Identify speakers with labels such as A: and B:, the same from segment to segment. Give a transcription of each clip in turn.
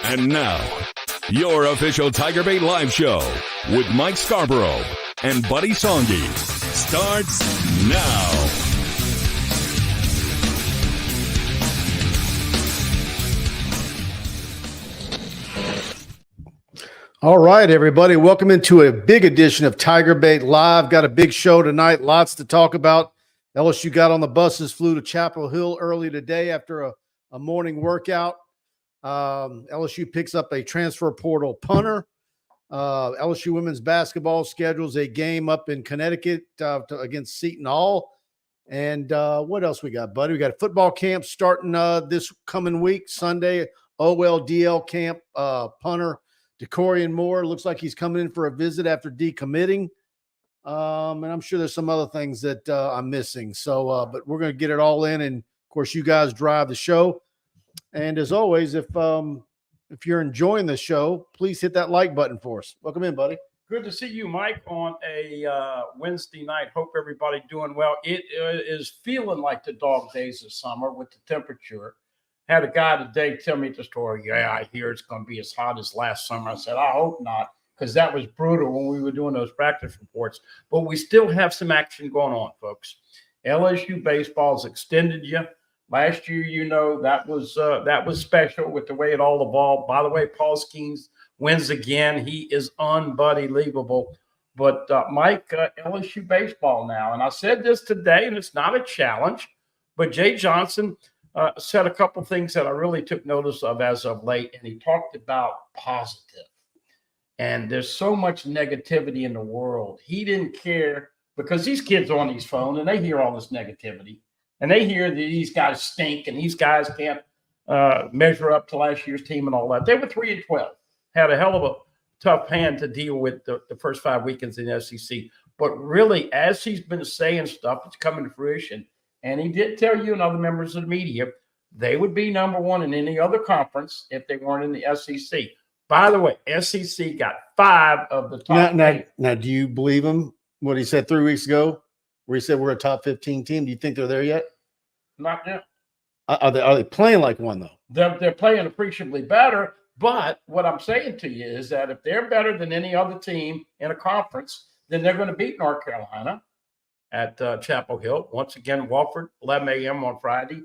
A: And now, your official TigerBait live show with Mike Scarborough and Buddy Songy starts now.
B: All right, everybody. Welcome into a big edition of TigerBait Live. Got a big show tonight. Lots to talk about. LSU got on the buses, flew to Chapel Hill early today after a morning workout. LSU picks up a transfer portal punter. LSU women's basketball schedules a game up in Connecticut against Seton Hall. And what else we got, buddy? We got a football camp starting this coming week, Sunday. OLDL camp, punter DeCorian Moore. Looks like he's coming in for a visit after decommitting. And I'm sure there's some other things that I'm missing. So, but we're going to get it all in. And, of course, you guys drive the show. And as always, if you're enjoying the show, please hit that like button for us. Welcome in, buddy.
C: Good to see you, Mike, on a Wednesday night. Hope everybody doing well. It is feeling like the dog days of summer with the temperature. Had a guy today tell me the story. Yeah, I hear it's going to be as hot as last summer. I said, I hope not, because that was brutal when we were doing those practice reports. But we still have some action going on, folks. LSU baseball's extended you. Last year, you know, that was special with the way it all evolved. By the way, Paul Skeens wins again. He is unbelievable. But, Mike, LSU baseball now. And I said this today, and it's not a challenge, but Jay Johnson said a couple things that I really took notice of as of late, and he talked about positive. And there's so much negativity in the world. He didn't care because these kids are on these phones, and they hear all this negativity. And they hear that these guys stink and these guys can't measure up to last year's team and all that. They were 3-12, had a hell of a tough hand to deal with the first 5 weekends in the SEC. But really, as he's been saying stuff, it's coming to fruition. And he did tell you and other members of the media they would be number one in any other conference if they weren't in the SEC. By the way, SEC got 5 of the top.
B: Now, do you believe him, what he said 3 weeks ago? Where he said we're a top 15 team. Do you think they're there yet?
C: Not yet.
B: Are they playing like one, though?
C: They're playing appreciably better. But what I'm saying to you is that if they're better than any other team in a conference, then they're going to beat North Carolina at Chapel Hill. Once again, Wofford, 11 a.m. on Friday.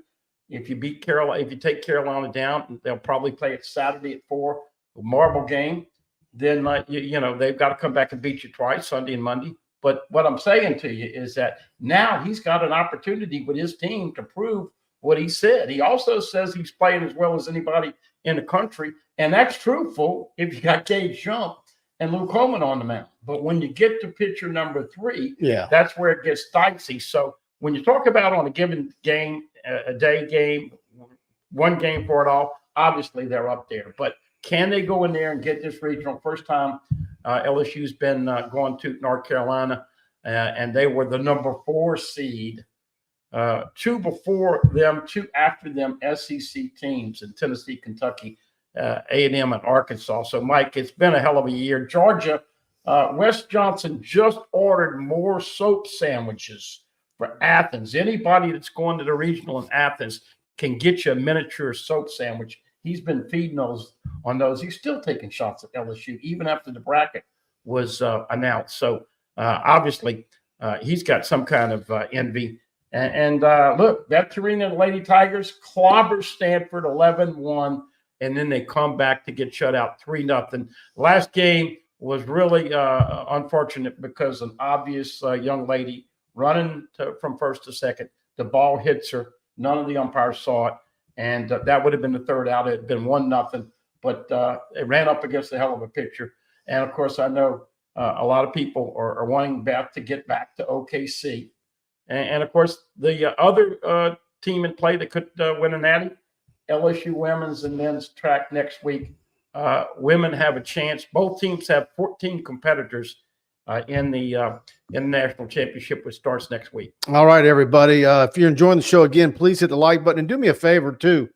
C: If you beat Carolina, if you take Carolina down, they'll probably play it Saturday at 4, a marble game. Then, you know, they've got to come back and beat you twice, Sunday and Monday. But what I'm saying to you is that now he's got an opportunity with his team to prove what he said. He also says he's playing as well as anybody in the country. And that's truthful if you got Gage Jump and Luke Holman on the mound. But when you get to pitcher number 3, that's where it gets dicey. So when you talk about on a given game, a day game, one game for it all, obviously they're up there. But can they go in there and get this regional? First time LSU's been going to North Carolina, and they were the number 4 seed. 2 before them, 2 after them SEC teams in Tennessee, Kentucky, A&M, and Arkansas. So, Mike, it's been a hell of a year. Georgia, Wes Johnson just ordered more soap sandwiches for Athens. Anybody that's going to the regional in Athens can get you a miniature soap sandwich. He's been feeding those on those. He's still taking shots at LSU, even after the bracket was announced. So, obviously, he's got some kind of envy. And look, that Serene and the Lady Tigers clobber Stanford 11-1, and then they come back to get shut out 3-0. Last game was really unfortunate because an obvious young lady running from first to second. The ball hits her. None of the umpires saw it. And that would have been the third out. It had been 1-0, but it ran up against a hell of a pitcher. And, of course, I know a lot of people are wanting Beth to get back to OKC. And of course, the other team in play that could win a natty, LSU women's and men's track next week. Women have a chance. Both teams have 14 competitors in the national championship, which starts next week.
B: All right, everybody. If you're enjoying the show, again, please hit the like button and do me a favor too.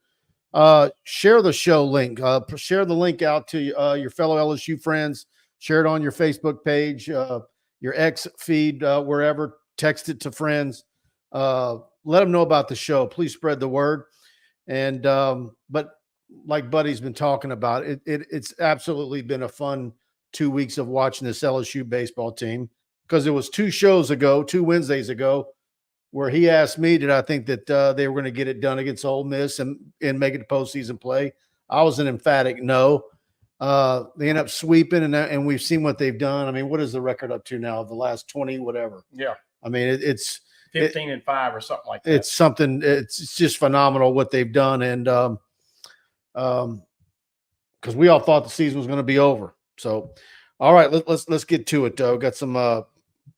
B: Share the show link. Share the link out to your fellow LSU friends. Share it on your Facebook page, your X feed, wherever. Text it to friends. Let them know about the show. Please spread the word. And but like Buddy's been talking about, it's absolutely been a fun 2 weeks of watching this LSU baseball team, because it was 2 Wednesdays ago, where he asked me, did I think that they were going to get it done against Ole Miss and make it to postseason play? I was an emphatic no. They end up sweeping, and we've seen what they've done. I mean, what is the record up to now? The last 20, whatever.
C: Yeah.
B: I mean, it's
C: 15-5 or something like that.
B: It's something. It's just phenomenal what they've done, and because we all thought the season was going to be over. So, all right, let's get to it. Got some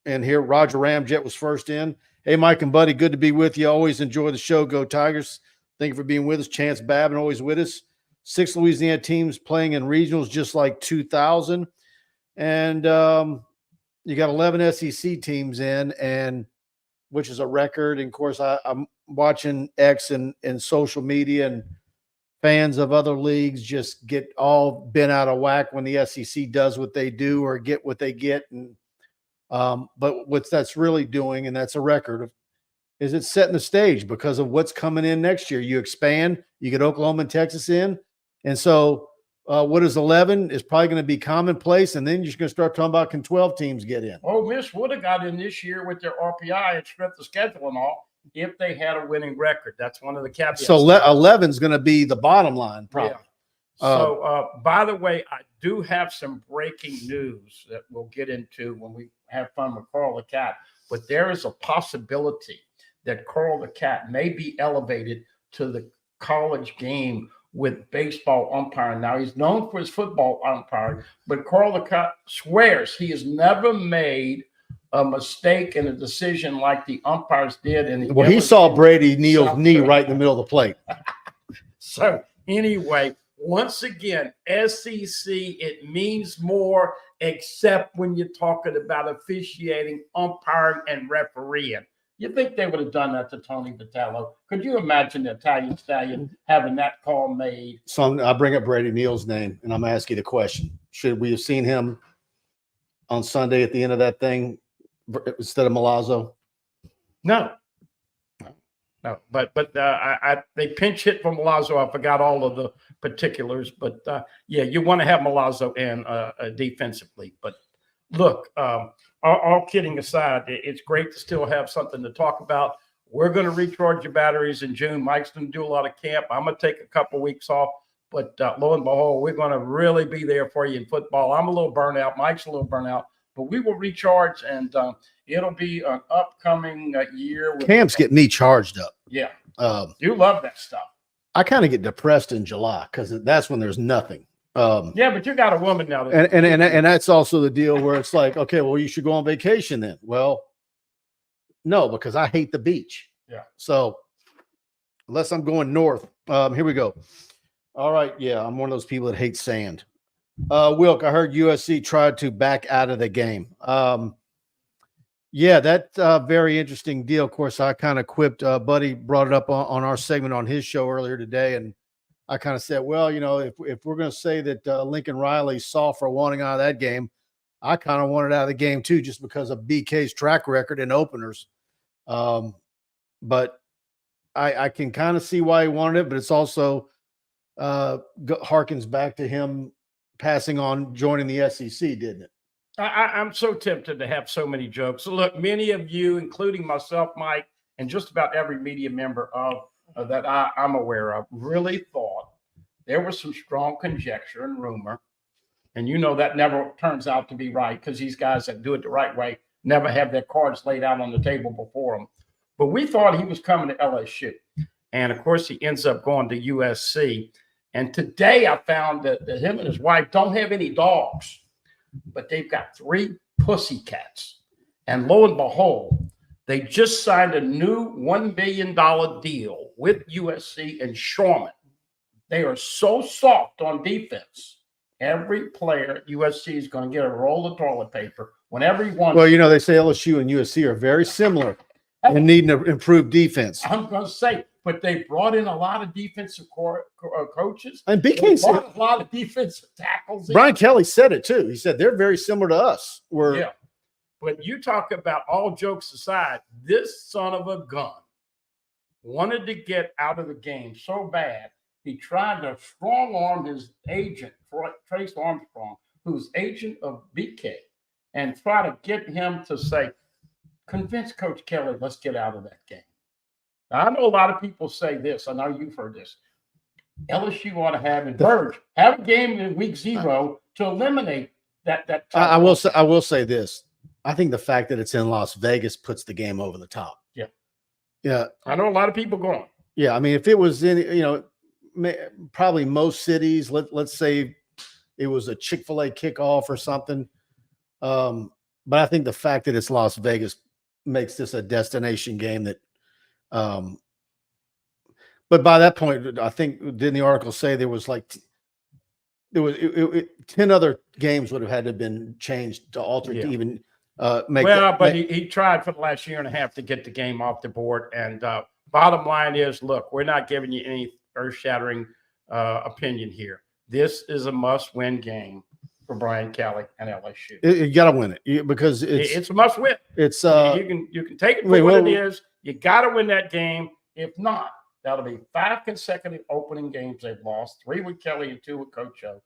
B: in here. Roger Ramjet was first in. Hey, Mike and Buddy, good to be with you. Always enjoy the show. Go Tigers. Thank you for being with us. Chance Babin always with us. 6 Louisiana teams playing in regionals, just like 2000. And you got 11 SEC teams in, and which is a record. And of course, I'm watching X and social media, and fans of other leagues just get all bent out of whack when the SEC does what they do or get what they get. And but what that's really doing, and that's a record of, is it's setting the stage because of what's coming in next year. You expand, you get Oklahoma and Texas in. And so what is 11 is probably going to be commonplace. And then you're just going to start talking about, can 12 teams get in?
C: Oh, Miss would have got in this year with their RPI and strength of schedule and all if they had a winning record. That's one of the caveats.
B: So 11 is going to be the bottom line, probably.
C: Yeah. So, by the way, I do have some breaking news that we'll get into when we have fun with Carl the Cat. But there is a possibility that Carl the Cat may be elevated to the college game with baseball umpiring. Now, he's known for his football umpiring, but Carl the Cat swears he has never made a mistake in a decision like the umpires did.
B: Well, he saw Brady Neal's knee right in the middle of the plate.
C: So anyway, once again, SEC, it means more, except when you're talking about officiating, umpiring, and refereeing. You think they would have done that to Tony Vitello? Could you imagine the Italian Stallion having that call made?
B: So I bring up Brady Neal's name, and I'm going to ask you the question. Should we have seen him on Sunday at the end of that thing instead of Milazzo?
C: No. But they pinch hit from Milazzo. I forgot all of the particulars, but yeah, you want to have Milazzo in defensively. But look, all kidding aside, it's great to still have something to talk about. We're going to recharge your batteries in June. Mike's going to do a lot of camp. I'm going to take a couple weeks off, but lo and behold, we're going to really be there for you in football. I'm a little burnt out. Mike's a little burnt out, but we will recharge, and it'll be an upcoming year.
B: Camps get me charged up.
C: Yeah. You love that stuff.
B: I kind of get depressed in July because that's when there's nothing.
C: Yeah, but you got a woman now.
B: And that's also the deal where it's like, okay, well, you should go on vacation then. Well, no, because I hate the beach.
C: Yeah.
B: So unless I'm going north, here we go. All right. Yeah. I'm one of those people that hate sand. Wilk, I heard USC tried to back out of the game. Yeah, that's a very interesting deal. Of course, I kind of quipped, Buddy brought it up on our segment on his show earlier today. And I kind of said, well, you know, if we're going to say that Lincoln Riley saw for wanting out of that game, I kind of wanted out of the game too, just because of BK's track record in openers. But I can kind of see why he wanted it, but it's also harkens back to him passing on joining the SEC, didn't it?
C: I'm so tempted to have so many jokes. So look, many of you, including myself, Mike, and just about every media member that I'm aware of, really thought there was some strong conjecture and rumor. And you know that never turns out to be right, because these guys that do it the right way never have their cards laid out on the table before them. But we thought he was coming to LSU. And, of course, he ends up going to USC. And today I found that him and his wife don't have any dogs, but they've got 3 pussycats. And lo and behold, they just signed a new $1 billion deal with USC and Sherman. They are so soft on defense. Every player at USC is going to get a roll of toilet paper whenever he wants.
B: Well, you know, they say LSU and USC are very similar and needing to improve defense.
C: I'm going to say, but they brought in a lot of defensive coaches.
B: And BK said
C: a lot of defensive tackles.
B: Brian Kelly said it too. He said they're very similar to us.
C: Yeah. But you talk about, all jokes aside, this son of a gun wanted to get out of the game so bad. He tried to strong arm his agent, Trace Armstrong, who's agent of BK, and try to get him to say, convince Coach Kelly, let's get out of that game. Now, I know a lot of people say this. I know you've heard this. LSU ought to have a game in week 0 to eliminate that.
B: I will say this. I think the fact that it's in Las Vegas puts the game over the top. Yeah.
C: I know a lot of people going.
B: Yeah. I mean, if it was in, probably most cities, let's say it was a Chick-fil-A kickoff or something. But I think the fact that it's Las Vegas makes this a destination game that, but by that point, I think, didn't the article say there was 10 other games would have had to have been changed to alter to even
C: he tried for the last year and a half to get the game off the board. And bottom line is, look, we're not giving you any earth-shattering opinion here. This is a must-win game for Brian Kelly and LSU.
B: You got to win it because it's
C: a must-win.
B: It's
C: you can take it for what it is. You got to win that game. If not, that'll be 5 consecutive opening games they've lost, 3 with Kelly and 2 with Coach O.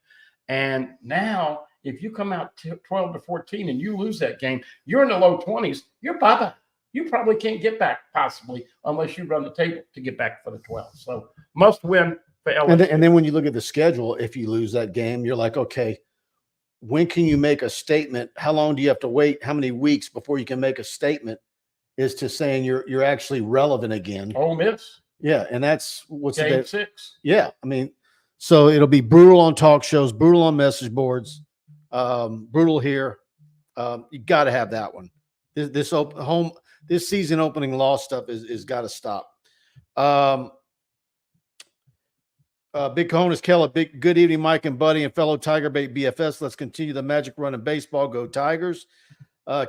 C: And now, if you come out 12-14 and you lose that game, you're in the low 20s. You're bye-bye. You probably can't get back possibly unless you run the table to get back for the 12. So must win for LSU.
B: And then when you look at the schedule, if you lose that game, you're like, okay, when can you make a statement? How long do you have to wait? How many weeks before you can make a statement as to saying you're actually relevant again?
C: Ole Miss.
B: Yeah, and that's what's
C: game 6.
B: Yeah, I mean, so it'll be brutal on talk shows, brutal on message boards, brutal here. You got to have that one. This season opening loss stuff is got to stop. Big Cojones Keller, good evening, Mike and Buddy and fellow TigerBait BFS. Let's continue the magic run in baseball. Go Tigers.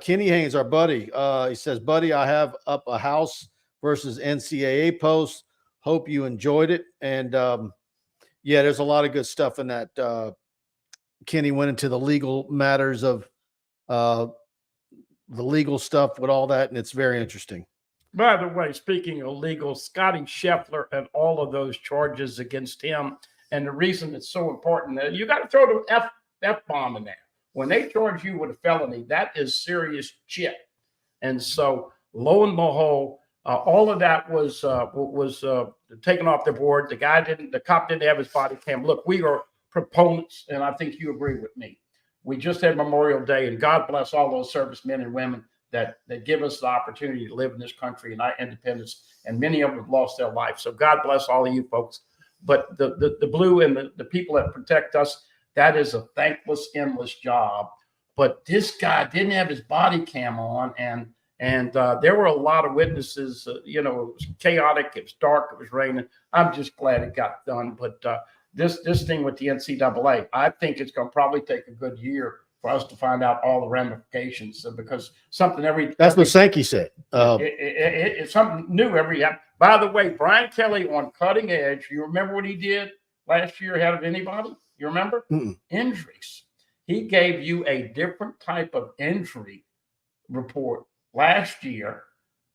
B: Kenny Haynes, our buddy, he says, Buddy, I have up a house versus NCAA post. Hope you enjoyed it. And there's a lot of good stuff in that. Kenny went into the legal matters of the legal stuff with all that, and it's very interesting.
C: By the way, speaking of legal, Scotty Scheffler and all of those charges against him, and the reason it's so important, that you got to throw the F-bomb in there. When they charge you with a felony, that is serious shit. And so, lo and behold, all of that was taken off the board. The cop didn't have his body cam. Look, we are proponents, and I think you agree with me. We just had Memorial Day, and God bless all those servicemen and women that give us the opportunity to live in this country and our independence, and many of them have lost their life. So God bless all of you folks. But the blue and the people that protect us, that is a thankless, endless job. But this guy didn't have his body cam on, and there were a lot of witnesses. It was chaotic, it was dark, it was raining. I'm just glad it got done. But this thing with the NCAA, I think it's going to probably take a good year for us to find out all the ramifications, because that's
B: what Sankey said.
C: It's something new every. By the way, Brian Kelly on Cutting Edge. You remember what he did last year ahead of anybody? You remember? Injuries. He gave you a different type of injury report last year.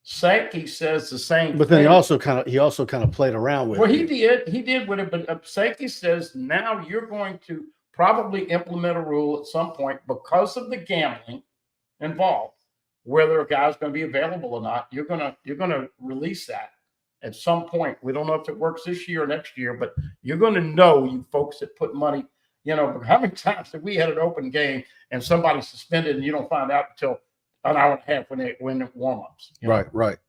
C: Sankey says the same.
B: But then he also kind of played around with it.
C: Well, he did with it. But Sankey says now you're going to probably implement a rule at some point because of the gambling involved, whether a guy's going to be available or not. You're gonna release that at some point. We don't know if it works this year or next year, but you're going to know, you folks that put money. How many times have we had an open game and somebody suspended and you don't find out until an hour and a half when the warm-ups?
B: Right.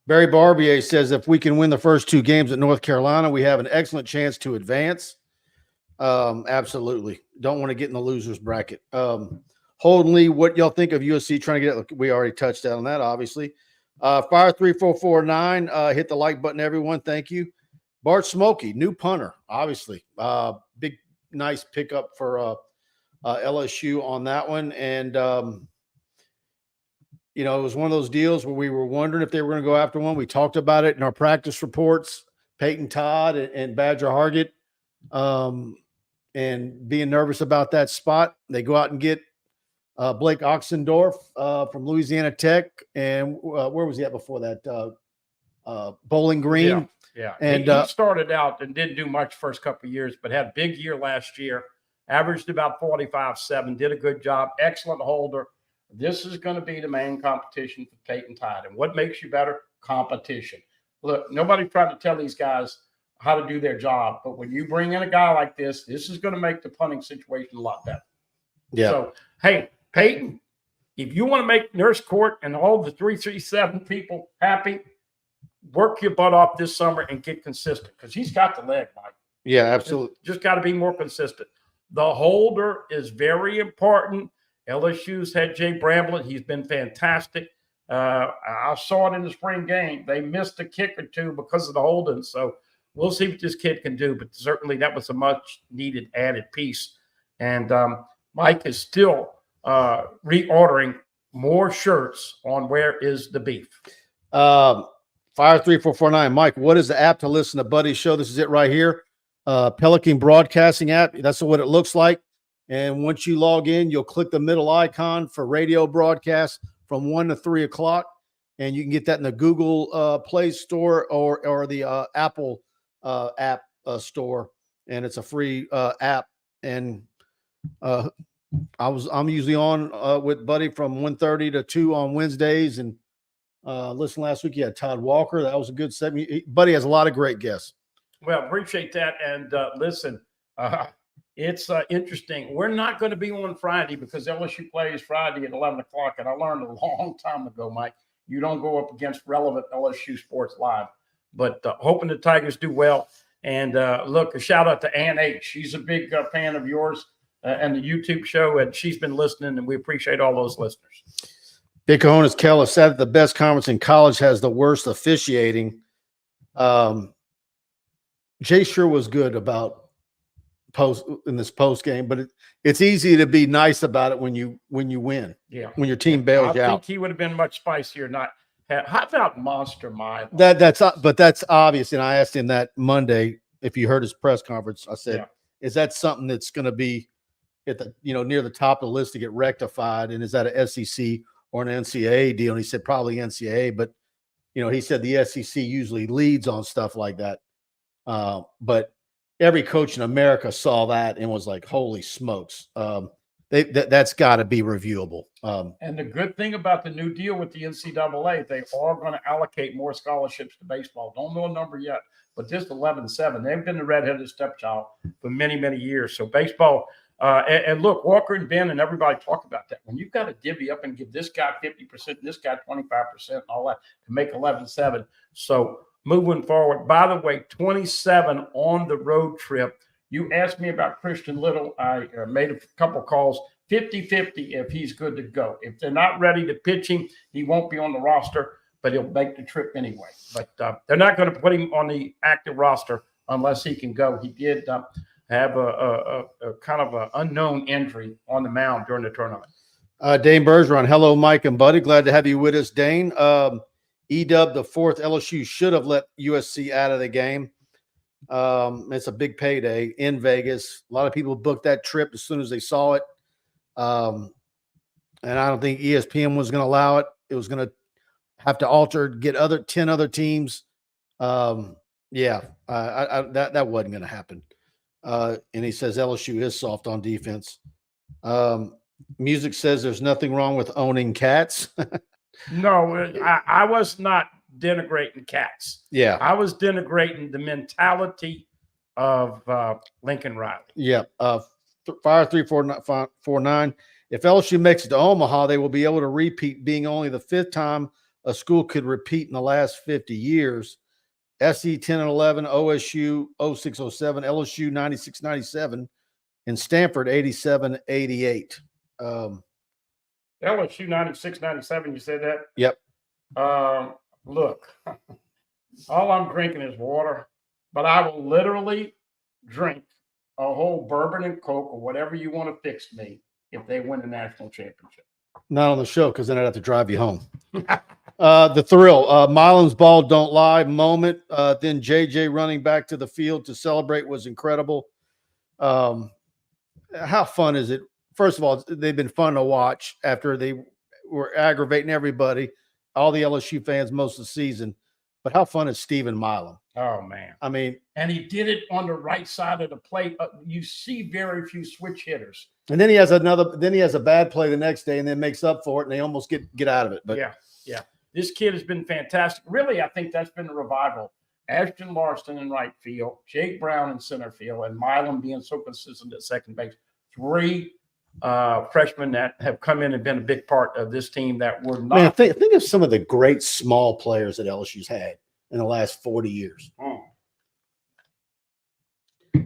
B: Barry Barbier says, if we can win the first 2 games at North Carolina, we have an excellent chance to advance. Absolutely. Don't want to get in the losers bracket. Holden Lee, what y'all think of USC trying to get it? We already touched on that, obviously. Fire 3449, hit the like button, everyone. Thank you. Bart Smokey, new punter, obviously. Big, nice pickup for LSU on that one. And, it was one of those deals where we were wondering if they were going to go after one. We talked about it in our practice reports, Peyton Todd and Badger Hargett, and being nervous about that spot. They go out and get Blake Oxendorf from Louisiana Tech. And where was he at before that? Bowling Green.
C: Yeah.
B: And
C: he started out and didn't do much first couple of years, but had a big year last year, averaged about 45.7, did a good job, excellent holder. This is going to be the main competition for Peyton Tide. And what makes you better? Competition. Look, nobody's trying to tell these guys how to do their job, but when you bring in a guy like this is going to make the punting situation a lot better.
B: Yeah.
C: So, hey, Peyton, if you want to make Nurse Court and all the 337 people happy, work your butt off this summer and get consistent, because he's got the leg, Mike.
B: Yeah, absolutely.
C: Just got to be more consistent. The holder is very important. LSU's had Jay Bramblett. He's been fantastic. I saw it in the spring game. They missed a kick or two because of the holding. So we'll see what this kid can do. But certainly that was a much needed added piece. And Mike is still reordering more shirts on Where Is the Beef.
B: Fire 3449. Mike, what is the app to listen to Buddy's show? This is it right here. Pelican Broadcasting app. That's what it looks like. And once you log in, you'll click the middle icon for radio broadcasts from 1 to 3 o'clock. And you can get that in the Google Play Store or the Apple app store. And it's a free app. And I'm usually on with Buddy from 1:30 to 2 on Wednesdays. And listen, last week you had Todd Walker. That was a good segment. Buddy has a lot of great guests.
C: Well, appreciate that. And listen, it's interesting. We're not going to be on Friday because LSU plays Friday at 11 o'clock. And I learned a long time ago, Mike, you don't go up against relevant LSU sports live. But hoping the Tigers do well. And look, a shout out to Ann H. She's a big fan of yours and the YouTube show. And she's been listening. And we appreciate all those listeners.
B: Big Cojones Keller said that the best conference in college has the worst officiating. Jay sure was good about this post game, but it's easy to be nice about it when you win.
C: Yeah,
B: when your team bails you out.
C: I think he would have been much spicier. Not how about Monster Mile?
B: That's obvious. And I asked him that Monday if you heard his press conference. I said, "Is that something that's going to be at the near the top of the list to get rectified? And is that an SEC or an NCAA deal?" And he said probably NCAA, but he said the SEC usually leads on stuff like that. But every coach in America saw that and was like, "Holy smokes!" That's got to be reviewable.
C: And the good thing about the new deal with the NCAA, they are going to allocate more scholarships to baseball. Don't know a number yet, but just 11-7. They've been the redheaded stepchild for many, many years. So baseball. And look, Walker and Ben and everybody talk about that. When you've got to divvy up and give this guy 50%, this guy 25%, and all that to make 11-7. So moving forward, by the way, 27 on the road trip. You asked me about Christian Little. I made a couple calls, 50-50 if he's good to go. If they're not ready to pitch him, he won't be on the roster, but he'll make the trip anyway. But they're not going to put him on the active roster unless he can go. He did have a kind of an unknown injury on the mound during the tournament.
B: Dane Bergeron, hello, Mike and Buddy. Glad to have you with us, Dane. E-Dub, the fourth, LSU should have let USC out of the game. It's a big payday in Vegas. A lot of people booked that trip as soon as they saw it. And I don't think ESPN was going to allow it. It was going to have to get 10 other teams. That wasn't going to happen. And he says LSU is soft on defense. Music says there's nothing wrong with owning cats.
C: No, I was not denigrating cats.
B: Yeah.
C: I was denigrating the mentality of Lincoln Riley.
B: Yeah. Fire 3449. If LSU makes it to Omaha, they will be able to repeat, being only the fifth time a school could repeat in the last 50 years. SC 10 and 11, OSU 06-07, LSU 96-97, and Stanford 87-88.
C: LSU 96-97, you said that?
B: Yep.
C: Look, all I'm drinking is water, but I will literally drink a whole bourbon and Coke or whatever you want to fix me if they win the national championship.
B: Not on the show, because then I'd have to drive you home. The thrill, Milan's ball don't lie moment. Then JJ running back to the field to celebrate was incredible. How fun is it? First of all, they've been fun to watch after they were aggravating everybody, all the LSU fans most of the season. But how fun is Stephen Milam?
C: Oh man!
B: I mean,
C: and he did it on the right side of the plate. You see very few switch hitters.
B: And then he has a bad play the next day, and then makes up for it, and they almost get out of it. But
C: yeah, this kid has been fantastic. Really, I think that's been a revival. Ashton Larson in right field, Jake Brown in center field, and Milam being so consistent at second base. 3 freshmen that have come in and been a big part of this team that were not.
B: Man, think of some of the great small players that LSU's had in the last 40 years.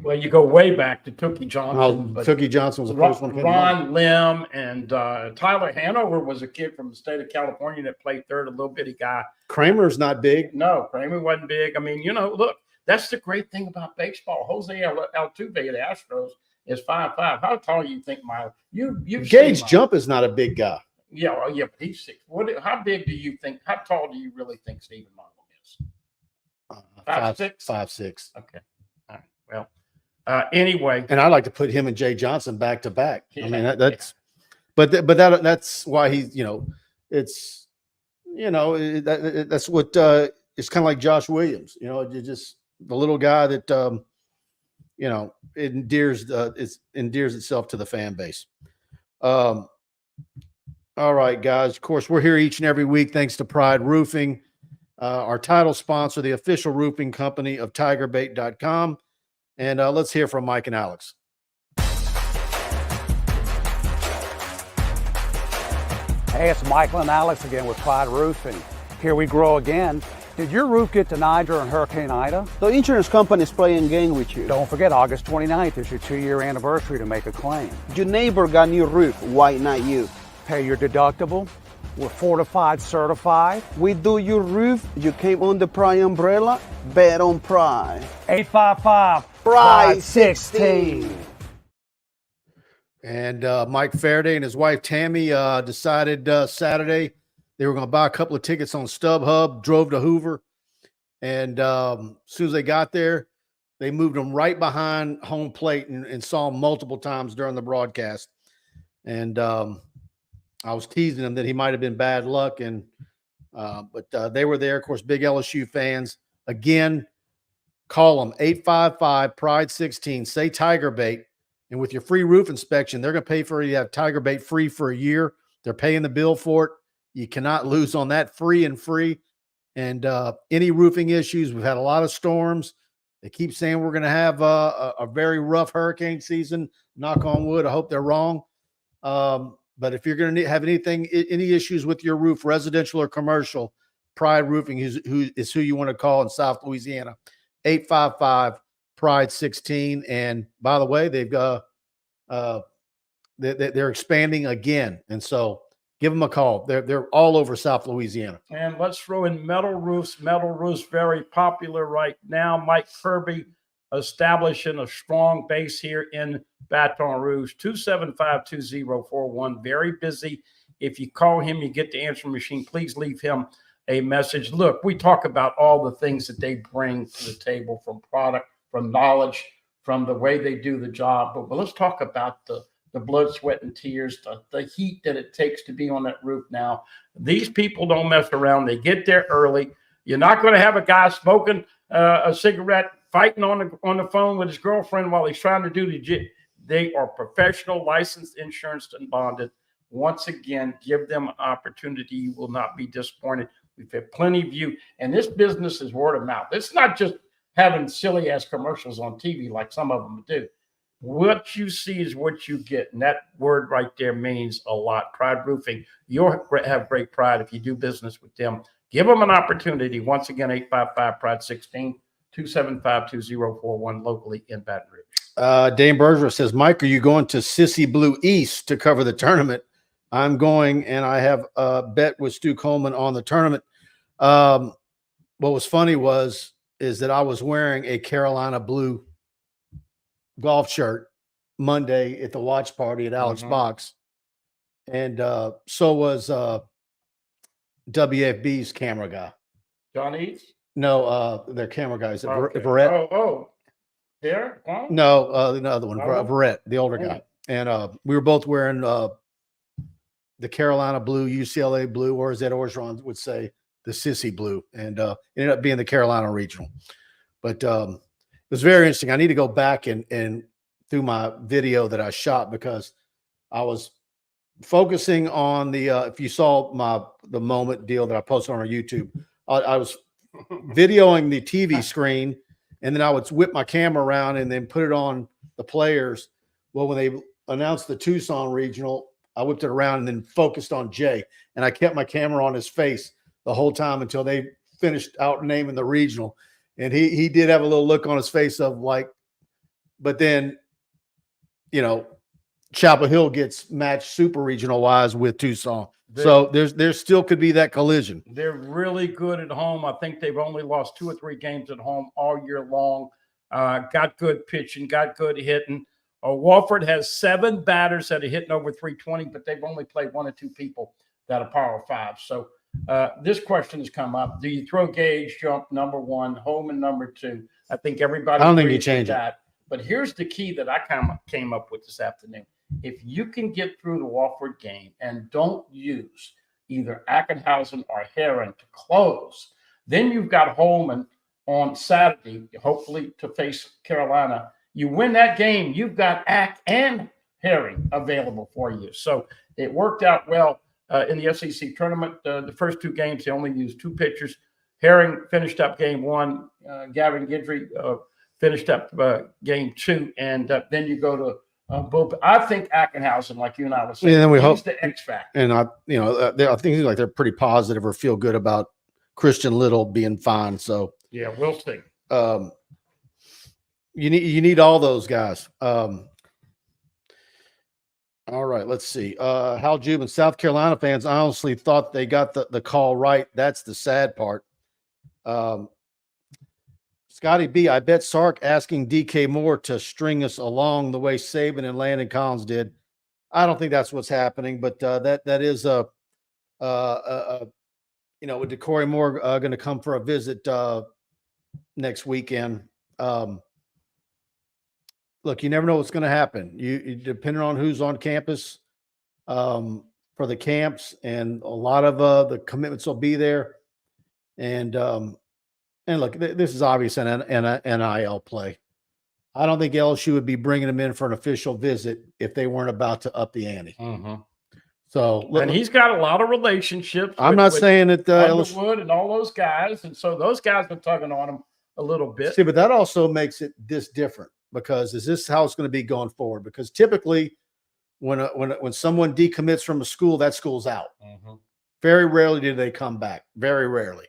C: Well, you go way back to Tookie Johnson.
B: Tookie Johnson was the first one.
C: Ron Lim and Tyler Hanover was a kid from the state of California that played third, a little bitty guy.
B: Kramer's not big.
C: No, Kramer wasn't big. I mean, look, that's the great thing about baseball. Jose Altuve of the Astros is 5'5". How tall do you think, Miles?
B: Gage Jump is not a big guy.
C: Yeah, but he's 6. How big do you think? How tall do you really think Stephen Milam is? 5'6".
B: 5'6".
C: Okay. All right. Well. Anyway,
B: and I like to put him and Jay Johnson back to back.
C: Yeah,
B: I mean, that's why he's, it's, that's what it's kind of like Josh Williams. Just the little guy that endears itself to the fan base. All right, guys. Of course, we're here each and every week thanks to Pride Roofing, our title sponsor, the official roofing company of TigerBait.com. And let's hear from Mike and Alex.
D: Hey, it's Michael and Alex again with Pride Roofing. Here we grow again. Did your roof get to Niger and Hurricane Ida?
E: The insurance company is playing game with you.
D: Don't forget, August 29th is your 2-year anniversary to make a claim.
E: Your neighbor got new roof. Why not you?
D: Pay your deductible. We're fortified, certified.
E: We do your roof. You came on the Pride umbrella. Bet on Pride.
D: 855 Pride 16.
B: And Mike Faraday and his wife Tammy decided Saturday they were going to buy a couple of tickets on StubHub, drove to Hoover. And as soon as they got there, they moved them right behind home plate and saw them multiple times during the broadcast. And I was teasing him that he might have been bad luck. But they were there. Of course, big LSU fans. Again, call them 855 Pride 16. Say TigerBait. And with your free roof inspection, they're going to pay for it. You have TigerBait free for a year. They're paying the bill for it. You cannot lose on that. Free. And any roofing issues, we've had a lot of storms. They keep saying we're going to have a very rough hurricane season. Knock on wood. I hope they're wrong. But if you're going to have any issues with your roof, residential or commercial, Pride Roofing is who you want to call in South Louisiana. 855 Pride 16. And by the way, they've got they're expanding again, and so give them a call. They're all over South Louisiana.
C: And let's throw in metal roofs. Metal roofs very popular right now. Mike Kirby establishing a strong base here in Baton Rouge. 275-2041. Very busy. If you call him, you get the answering machine. Please leave him a message. Look, we talk about all the things that they bring to the table, from product, from knowledge, from the way they do the job. But let's talk about the blood, sweat, and tears, the heat that it takes to be on that roof now. These people don't mess around. They get there early. You're not going to have a guy smoking a cigarette, fighting on the phone with his girlfriend while he's trying to do the jig. They are professional, licensed, insured, and bonded. Once again, give them an opportunity. You will not be disappointed. We've had plenty of you. And this business is word of mouth. It's not just having silly-ass commercials on TV like some of them do. What you see is what you get. And that word right there means a lot. Pride Roofing. You'll have great pride if you do business with them. Give them an opportunity. Once again, 855 Pride 16, 275-2041 locally in Baton Rouge.
B: Dane Berger says, Mike, are you going to Sissy Blue East to cover the tournament? I'm going, and I have a bet with Stu Coleman on the tournament. What was funny is that I was wearing a Carolina blue golf shirt Monday at the watch party at Alex Box. And so was WFB's camera guy.
C: John Eads?
B: No, their camera guy. Is it
C: Okay.
B: Verrett?
C: Oh. There? Huh?
B: No, the other one, Verrett, the older guy. And we were both wearing the Carolina blue, UCLA blue, or as Ed Orgeron would say, sissy blue, and ended up being the Carolina regional. But it was very interesting. I need to go back and through my video that I shot, because I was focusing on the if you saw the moment deal that I posted on our YouTube, I was videoing the TV screen, and then I would whip my camera around and then put it on the players. Well, when they announced the Tucson regional, I whipped it around and then focused on Jay, and I kept my camera on his face the whole time until they finished out naming the regional. And he did have a little look on his face of like, but then, Chapel Hill gets matched super regional wise with Tucson. So there still could be that collision.
C: They're really good at home. I think they've only lost 2 or 3 games at home all year long. Got good pitching, got good hitting. Wofford has 7 batters that are hitting over 320, but they've only played 1 or 2 people that are Power 5. So this question has come up. Do you throw Gage, jump number 1, Holman number 2? I think everybody.
B: I don't think you change that.
C: But here's the key that I came up with this afternoon. If you can get through the Wofford game and don't use either Ackenhausen or Herring to close, then you've got Holman on Saturday, hopefully to face Carolina. You win that game, you've got Ack and Herring available for you. So it worked out well in the SEC tournament. The first 2 games, they only used 2 pitchers. Herring finished up game 1. Gavin Guidry finished up game 2. And then you go to both. I think Ackenhausen, like you and I were saying,
B: then we
C: he's
B: hope
C: the X factor.
B: And I think like they're pretty positive or feel good about Christian Little being fine. So
C: yeah, we'll see.
B: You need all those guys. All right, let's see. Hal Jubin, South Carolina fans honestly thought they got the call right. That's the sad part. Scotty B, I bet Sark asking DK Moore to string us along the way Saban and Landon Collins did. I don't think that's what's happening, but that is with DeCorey Moore going to come for a visit next weekend. Look, you never know what's going to happen. You depending on who's on campus for the camps, and a lot of the commitments will be there. And look, this is obvious an NIL play. I don't think LSU would be bringing him in for an official visit if they weren't about to up the ante.
C: Mm-hmm.
B: So,
C: and he's got a lot of relationships.
B: I'm not saying that
C: Underwood and all those guys, and so those guys are tugging on him a little bit.
B: See, but that also makes it this different, because is this how it's going to be going forward? Because typically, when someone decommits from a school, that school's out.
C: Mm-hmm.
B: Very rarely do they come back. Very rarely.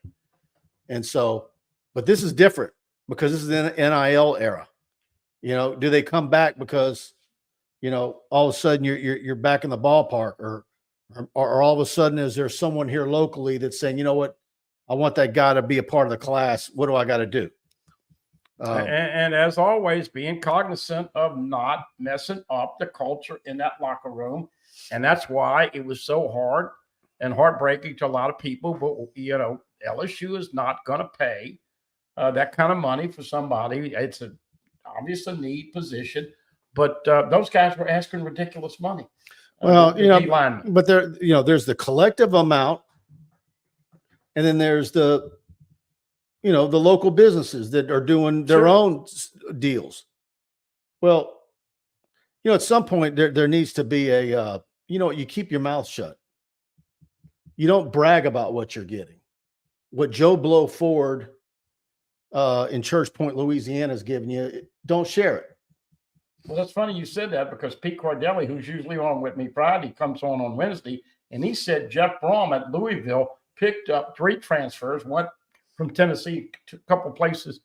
B: And so, but this is different because this is an NIL era. Do they come back because all of a sudden you're back in the ballpark, or all of a sudden is there someone here locally that's saying, you know what, I want that guy to be a part of the class. What do I got to do?
C: And as always, being cognizant of not messing up the culture in that locker room. And that's why it was so hard and heartbreaking to a lot of people. But, LSU is not going to pay that kind of money for somebody. It's obviously a need position. But those guys were asking ridiculous money.
B: Well, but there's the collective amount. And then there's the local businesses that are doing their own deals. Well, at some point there needs to be you keep your mouth shut. You don't brag about what you're getting. What Joe Blow Ford in Church Point, Louisiana is giving you, don't share it.
C: Well, that's funny you said that, because Pete Cordelli, who's usually on with me Friday, comes on Wednesday, and he said Jeff Brom at Louisville picked up 3 transfers, one from Tennessee, a couple places,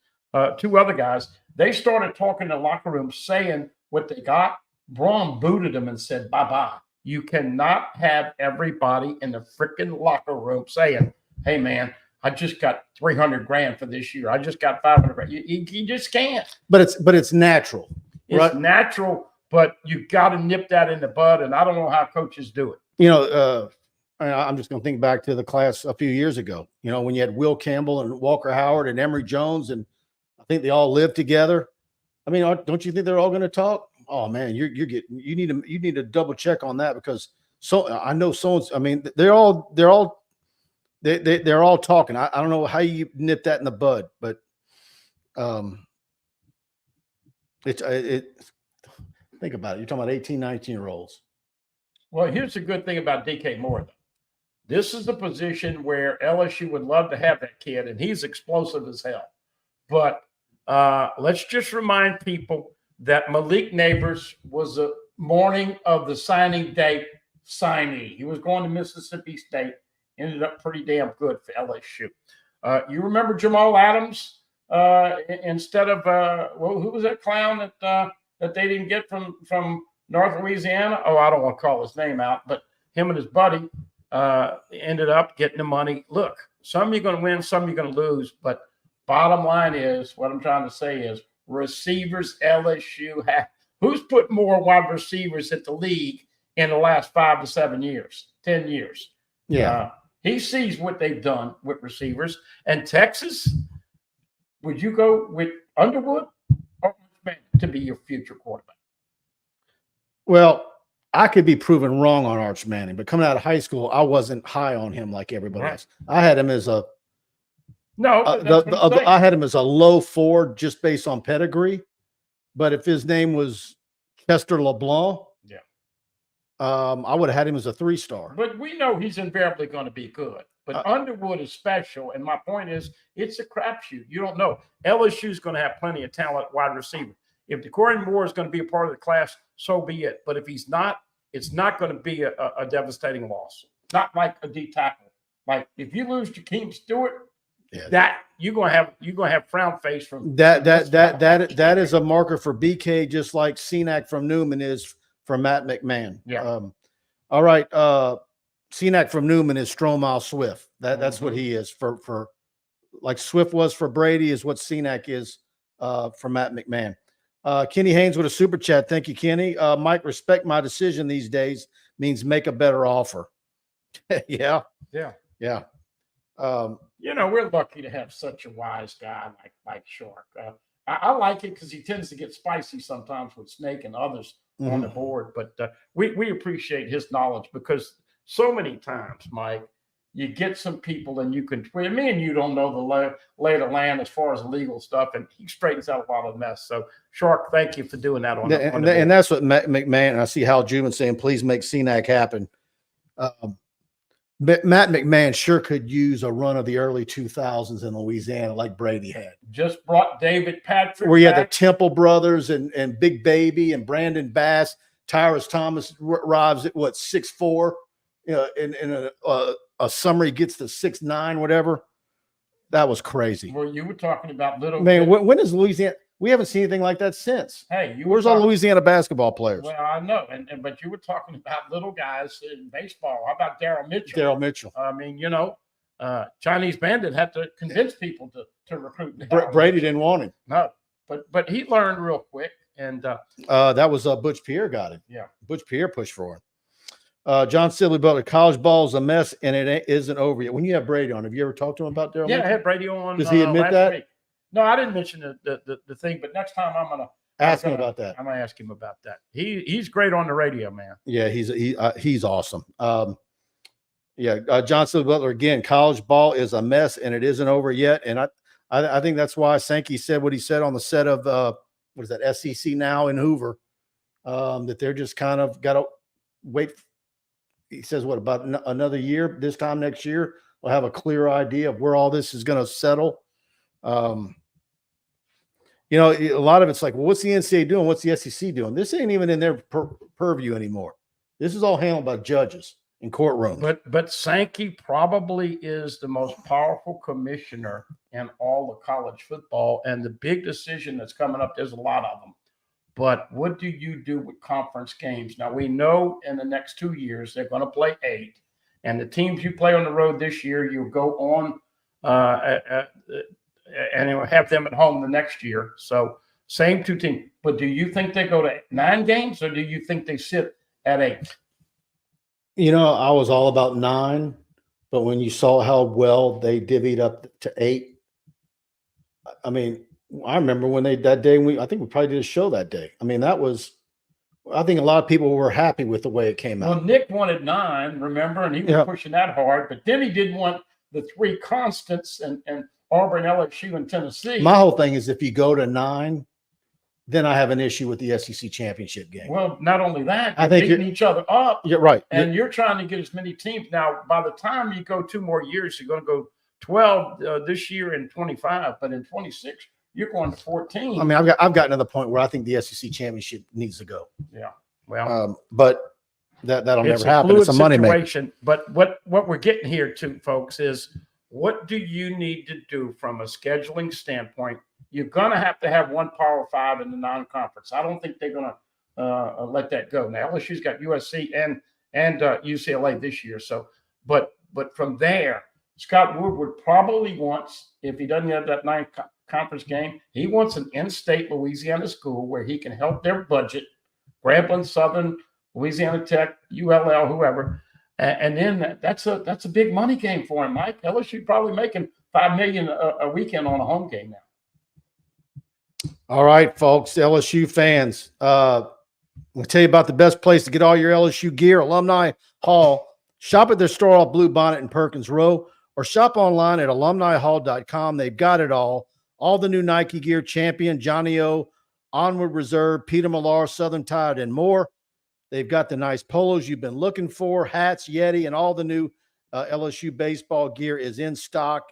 C: 2 other guys. They started talking in the locker room, saying what they got. Brom booted them and said, bye-bye. You cannot have everybody in the freaking locker room saying, hey, man, I just got $300,000 for this year. I just got $500,000. You just can't.
B: But it's natural.
C: It's
B: right?
C: natural, but you got to nip that in the bud, and I don't know how coaches do it.
B: I'm just going to think back to the class a few years ago, when you had Will Campbell and Walker Howard and Emory Jones, and I think they all lived together. I mean, don't you think they're all going to talk? Oh man, you need to double check on that, because I know they're all they're all talking. I don't know how you nip that in the bud, but think about it. You're talking about 18, 19-year-olds.
C: Well, here's the good thing about DK Moore, though. This is the position where LSU would love to have that kid, and he's explosive as hell. But let's just remind people that Malik Neighbors was the morning of the signing date signee. He was going to Mississippi State, ended up pretty damn good for LSU. You remember Jamal Adams instead of who was that clown that they didn't get from North Louisiana? Oh, I don't want to call his name out, but him and his buddy ended up getting the money. Look, some you're going to win, some you're going to lose, but bottom line is, what I'm trying to say is, receivers LSU have. Who's put more wide receivers at the league in the last 5 to 7 years, 10 years?
B: Yeah.
C: He sees what they've done with receivers. And Texas, would you go with Underwood or to be your future quarterback?
B: Well, I could be proven wrong on Arch Manning, but coming out of high school, I wasn't high on him like everybody else. I had him as a I had him as a low 4 just based on pedigree. But if his name was Chester LeBlanc, I would have had him as a 3-star.
C: But we know he's invariably going to be good. But Underwood is special. And my point is, it's a crapshoot. You don't know. LSU is going to have plenty of talent wide receiver. If DeCorian Moore is going to be a part of the class, so be it. But if he's not, it's not going to be a devastating loss. Not like a D tackle. Like if you lose Jakeem Stewart, that you're gonna have frown face from
B: that is a marker for BK, just like Senac from Newman is for Matt McMahon.
C: Yeah.
B: All right. Senac from Newman is Stromile Swift. That's what he is for like Swift was for Brady is what Senac is for Matt McMahon. Kenny Haynes with a super chat. Thank you, Kenny. Mike, respect my decision these days means make a better offer. Yeah.
C: We're lucky to have such a wise guy like Shark. I like it because he tends to get spicy sometimes with Snake and others on the board. But we appreciate his knowledge because so many times, Mike, you get some people and you can – me and you don't know the lay of the land as far as legal stuff, and he straightens out a lot of mess. So, Shark, thank you for doing that on the board.
B: And that's what Matt McMahon – and I see Hal Juman saying, please make Senac happen. Matt McMahon sure could use a run of the early 2000s in Louisiana like Brady had.
C: Just brought David Patrick
B: where you had the Temple brothers and Big Baby and Brandon Bass. Tyrus Thomas arrives at 6'4", in a summer he gets to 6'9", whatever. That was crazy.
C: Well, you were talking about little.
B: Man, when is Louisiana? We haven't seen anything like that since.
C: Hey,
B: where's all Louisiana basketball players?
C: Well, I know, but you were talking about little guys in baseball. How about Daryl Mitchell?
B: Daryl Mitchell.
C: I mean, Chinese Bandit had to convince people to recruit.
B: Brady didn't want him.
C: No, but he learned real quick, and
B: that was Butch Pierre got him.
C: Yeah,
B: Butch Pierre pushed for him. John Sibley Butler, college ball is a mess, and it isn't over yet. When you have Brady on, have you ever talked to him about Daryl?
C: Yeah, I had Brady on.
B: Does he admit that?
C: Week. No, I didn't mention the thing, but next time I'm gonna
B: ask him about that.
C: I'm gonna ask him about that. He's great on the radio, man.
B: Yeah, he's awesome. John Sibley Butler again. College ball is a mess, and it isn't over yet. And I think that's why Sankey said what he said on the set of what is that SEC Now in Hoover, that they're just kind of got to wait. He says, what, about another year? This time next year, we'll have a clear idea of where all this is going to settle. A lot of it's like, well, what's the NCAA doing? What's the SEC doing? This ain't even in their purview anymore. This is all handled by judges in courtrooms.
C: But Sankey probably is the most powerful commissioner in all of college football. And the big decision that's coming up, there's a lot of them. But what do you do with conference games? Now, we know in the next 2 years they're going to play 8. And the teams you play on the road this year, you'll go on and you'll have them at home the next year. So same 2 teams. But do you think they go to 9 games, or do you think they sit at 8?
B: I was all about 9. But when you saw how well they divvied up to 8, I mean, I remember when that day, I think we probably did a show that day. I mean, I think a lot of people were happy with the way it came out.
C: Well, Nick wanted 9, remember, and he was pushing that hard, but then he didn't want the three constants and Auburn, LSU, and Tennessee.
B: My whole thing is if you go to 9, then I have an issue with the SEC championship game.
C: Well, not only that,
B: I
C: you're
B: think
C: beating each other up.
B: You're right.
C: And you're trying to get as many teams. Now, by the time you go 2 more years, you're going to go 12 this year and 25. But in 26, you're going to 14.
B: I mean, I've gotten to the point where I think the SEC championship needs to go.
C: Yeah. Well,
B: but that'll
C: it's
B: never happen. It's a money
C: situation. But what we're getting here to, folks, is what do you need to do from a scheduling standpoint? You're going to have one Power 5 in the non-conference. I don't think they're going to let that go. Now, LSU's got USC and UCLA this year. So, but from there, Scott Woodward probably wants, if he doesn't have that non-conference game, he wants an in-state Louisiana school where he can help their budget, Grambling, Southern, Louisiana Tech, ULL, whoever. And then that's a big money game for him, Mike. LSU probably making $5 million a weekend on a home game now.
B: All right, folks, LSU fans. I'll tell you about the best place to get all your LSU gear, Alumni Hall. Shop at their store off Blue Bonnet and Perkins Row, or shop online at alumnihall.com. They've got it all. All the new Nike gear, Champion, Johnny O, Onward Reserve, Peter Millar, Southern Tide, and more. They've got the nice polos you've been looking for, hats, Yeti, and all the new LSU baseball gear is in stock.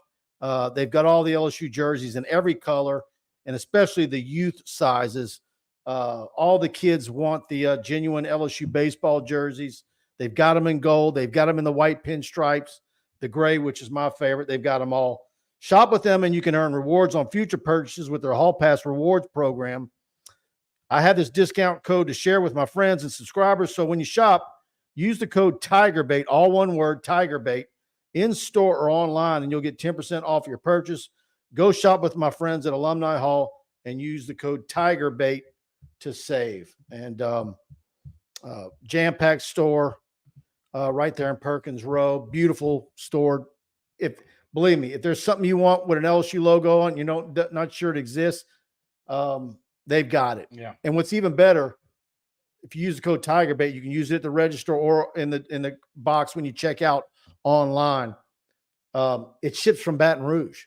B: They've got all the LSU jerseys in every color, and especially the youth sizes. All the kids want the genuine LSU baseball jerseys. They've got them in gold. They've got them in the white pinstripes, the gray, which is my favorite. They've got them all. Shop with them, and you can earn rewards on future purchases with their Hall Pass rewards program. I have this discount code to share with my friends and subscribers. So when you shop, use the code TigerBait, all one word, TigerBait, in store or online, and you'll get 10% off your purchase. Go shop with my friends at Alumni Hall and use the code TigerBait to save. And jam-packed store right there in Perkins Row. Beautiful store. Believe me, if there's something you want with an LSU logo on, not sure it exists, they've got it.
C: Yeah.
B: And what's even better, if you use the code TigerBait, you can use it at the register or in the box when you check out online. It ships from Baton Rouge.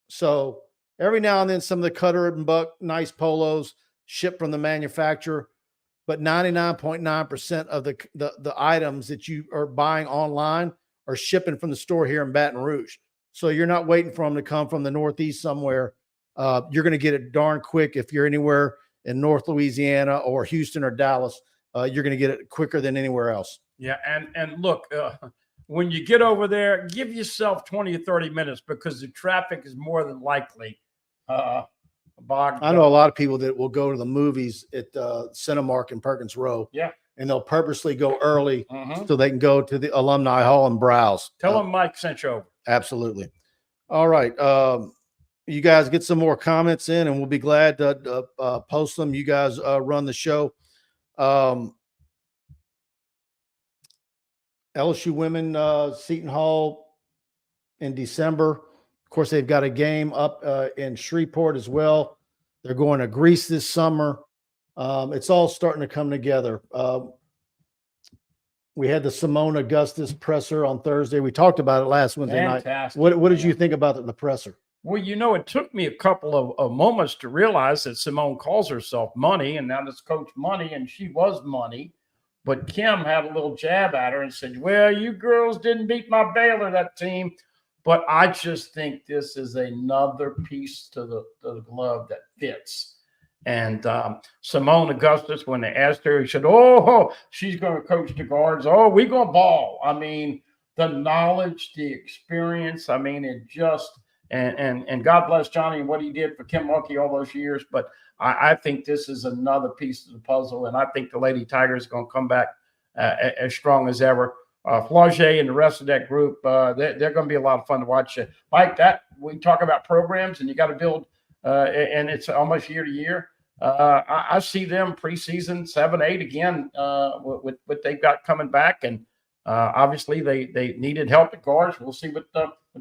B: So every now and then some of the Cutter and Buck nice polos ship from the manufacturer, but 99.9% of the items that you are buying online are shipping from the store here in Baton Rouge. So you're not waiting for them to come from the Northeast somewhere. You're going to get it darn quick if you're anywhere in North Louisiana or Houston or Dallas. You're going to get it quicker than anywhere else.
C: Yeah, and look, when you get over there, give yourself 20 or 30 minutes because the traffic is more than likely bogged.
B: I know a lot of people that will go to the movies at Cinemark in Perkins Row.
C: Yeah.
B: And they'll purposely go early so they can go to the Alumni Hall and browse.
C: Tell them Mike sent you over.
B: Absolutely. All right. You guys get some more comments in, and we'll be glad to post them. You guys run the show. LSU women, Seton Hall in December. Of course, they've got a game up in Shreveport as well. They're going to Greece this summer. It's all starting to come together. We had the Simone Augustus presser on Thursday. We talked about it last Wednesday night. What did you think about the presser?
C: Well, it took me a couple of moments to realize that Simone calls herself Money, and now it's Coach Money, and she was Money. But Kim had a little jab at her and said, well, you girls didn't beat my Baylor, that team. But I just think this is another piece to the glove that fits. And Simone Augustus, when they asked her, he said, oh, she's going to coach the guards. Oh, we're going to ball. I mean, the knowledge, the experience. I mean, it just and God bless Johnny and what he did for Kim Mulkey all those years. But I think this is another piece of the puzzle. And I think the Lady Tigers are going to come back as strong as ever. Flauget and the rest of that group, they're going to be a lot of fun to watch. Like that, we talk about programs and you got to build, and it's almost year to year. I see them preseason 7-8 again with what they've got coming back. And obviously they needed help at guards. We'll see what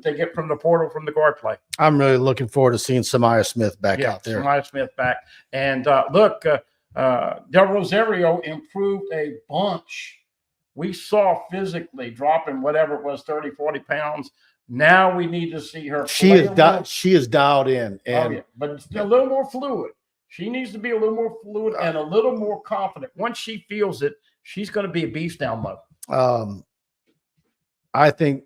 C: they get from the portal from the guard play.
B: I'm really looking forward to seeing Samaya Smith back out there.
C: Samaya Smith back. And look, Del Rosario improved a bunch. We saw physically dropping whatever it was, 30, 40 pounds. Now we need to see her.
B: She is dialed in, and
C: but it's a little more fluid. She needs to be a little more fluid and a little more confident. Once she feels it, she's going to be a beast down low.
B: I think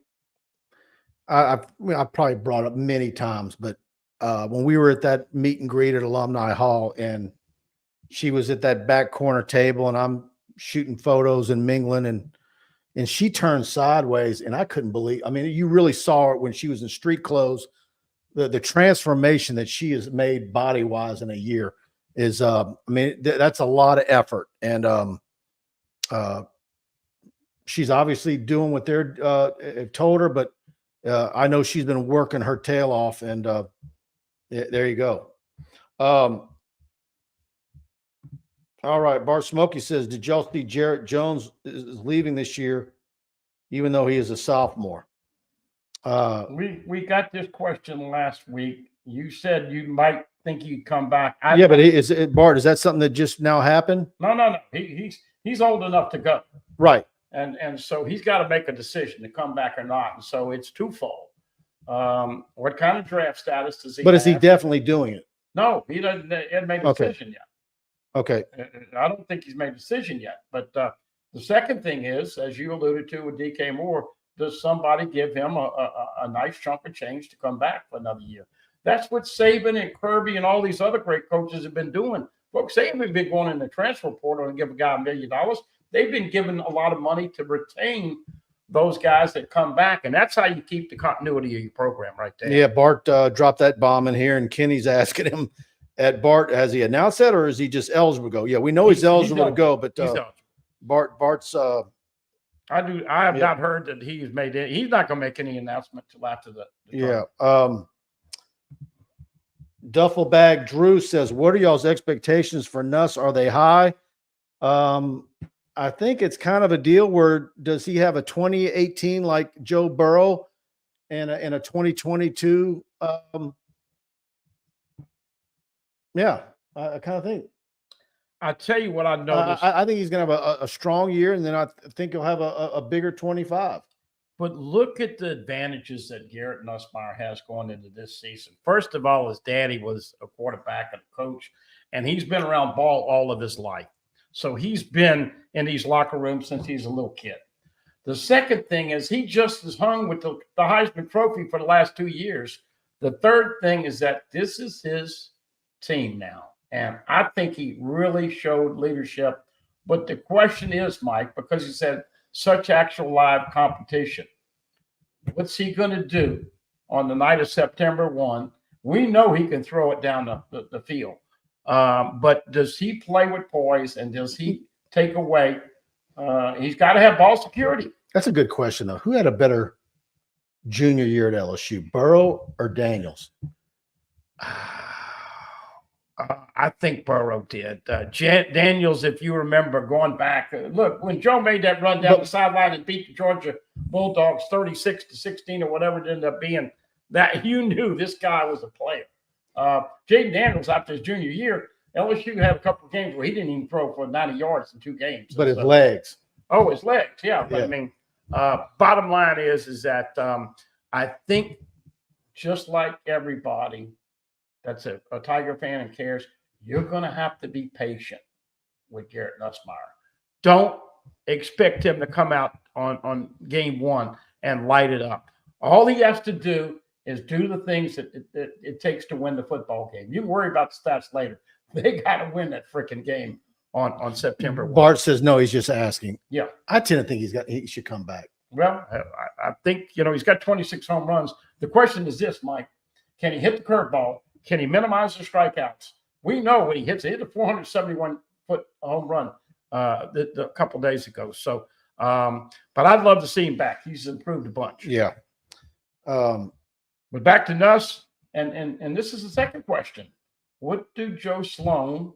B: I've probably brought up many times, but when we were at that meet and greet at Alumni Hall, and she was at that back corner table, and I'm shooting photos and mingling, and she turned sideways, and I couldn't believe. I mean, you really saw her when she was in street clothes. The transformation that she has made body wise in a year is, I mean, that's a lot of effort, and she's obviously doing what they're told her, but I know she's been working her tail off, and there you go. All right, Bart Smokey says, did y'all see Jarrett Jones is leaving this year, even though he is a sophomore?
C: We got this question last week. You said you might think he'd come back.
B: But Bart, is that something that just now happened?
C: No. He's old enough to go.
B: Right.
C: And so he's got to make a decision to come back or not. And so it's twofold. What kind of draft status does he have?
B: Is he definitely doing it?
C: No, he hasn't made a decision yet.
B: Okay.
C: I don't think he's made a decision yet. But the second thing is, as you alluded to with DK Moore, does somebody give him a nice chunk of change to come back for another year? That's what Saban and Kirby and all these other great coaches have been doing. Folks, they haven't been going in the transfer portal and give a guy $1 million. They've been given a lot of money to retain those guys that come back, and that's how you keep the continuity of your program right there.
B: Yeah, Bart dropped that bomb in here, and Kenny's asking him, Bart, has he announced that, or is he just eligible to go? Yeah, we know he's eligible to go, but Bart's
C: I have not heard that he's made it. He's not going to make any announcement till after the
B: tournament. Duffel Bag Drew says, what are y'all's expectations for Nuss? Are they high? I think it's kind of a deal where does he have a 2018 like Joe Burrow and a 2022? Yeah, I kind of think.
C: I tell you what I noticed.
B: I think he's going to have a strong year, and then I think he'll have a bigger 25.
C: But look at the advantages that Garrett Nussmeier has going into this season. First of all, his daddy was a quarterback and a coach, and he's been around ball all of his life. So he's been in these locker rooms since he's a little kid. The second thing is he just is hung with the Heisman Trophy for the last 2 years. The third thing is that this is his team now. And I think he really showed leadership. But the question is, Mike, because he said such actual live competition, what's he going to do on the night of September 1? We know he can throw it down the field. But does he play with poise, and does he take away? He's got to have ball security.
B: That's a good question, though. Who had a better junior year at LSU, Burrow or Daniels?
C: I think Burrow did. Daniels, if you remember going back, look, when Joe made that run down the sideline and beat the Georgia Bulldogs 36-16 or whatever it ended up being, that you knew this guy was a player. Jaden Daniels, after his junior year, LSU had a couple of games where he didn't even throw for 90 yards in 2 games.
B: But his legs.
C: Oh, his legs, yeah. But I mean, bottom line is that I think just like everybody that's a Tiger fan and cares, you're going to have to be patient with Garrett Nussmeier. Don't expect him to come out on game 1 and light it up. All he has to do is do the things that it takes to win the football game. You can worry about the stats later. They got to win that freaking game on September 1.
B: Bart says no, he's just asking.
C: Yeah.
B: I tend to think he should come back.
C: Well, I think, he's got 26 home runs. The question is this, Mike. Can he hit the curveball? Can he minimize the strikeouts? We know when he hits it. He hit a 471-foot home run a couple days ago. So, but I'd love to see him back. He's improved a bunch.
B: Yeah.
C: But back to Nuss, and this is the second question. What do Joe Sloan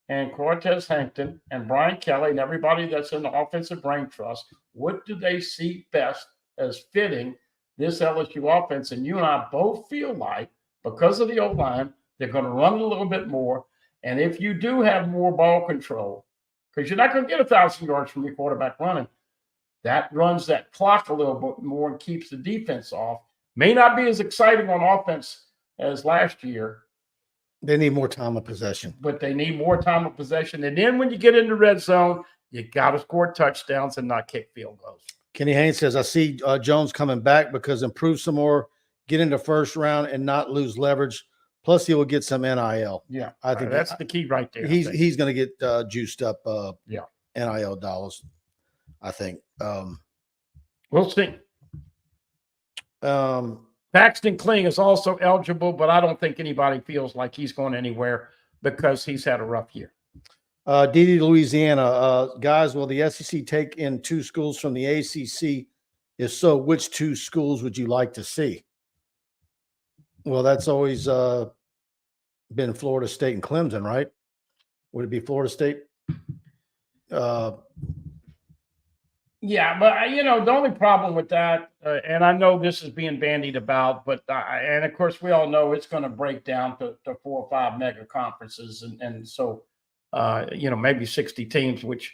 C: and Cortez Hankton and Brian Kelly and everybody that's in the offensive brain trust, what do they see best as fitting this LSU offense? And you and I both feel like, because of the O-line, they're going to run a little bit more. And if you do have more ball control, because you're not going to get 1,000 yards from your quarterback running, that runs that clock a little bit more and keeps the defense off. May not be as exciting on offense as last year.
B: They need more time of possession.
C: But they need more time of possession. And then when you get into red zone, you got to score touchdowns and not kick field goals.
B: Kenny Haynes says, I see Jones coming back because improve some more, get into first round and not lose leverage. Plus, he will get some NIL.
C: Yeah,
B: I think
C: that's the key right there.
B: He's going to get juiced up
C: yeah,
B: NIL dollars, I think.
C: We'll see. Paxton Kling is also eligible, but I don't think anybody feels like he's going anywhere because he's had a rough year.
B: DD Louisiana, guys, will the SEC take in 2 schools from the ACC? If so, which 2 schools would you like to see? Well, that's always been Florida State and Clemson, right? Would it be Florida State?
C: Yeah, but the only problem with that, and I know this is being bandied about, but and of course we all know it's going to break down to 4 or 5 mega conferences, and so maybe 60 teams, which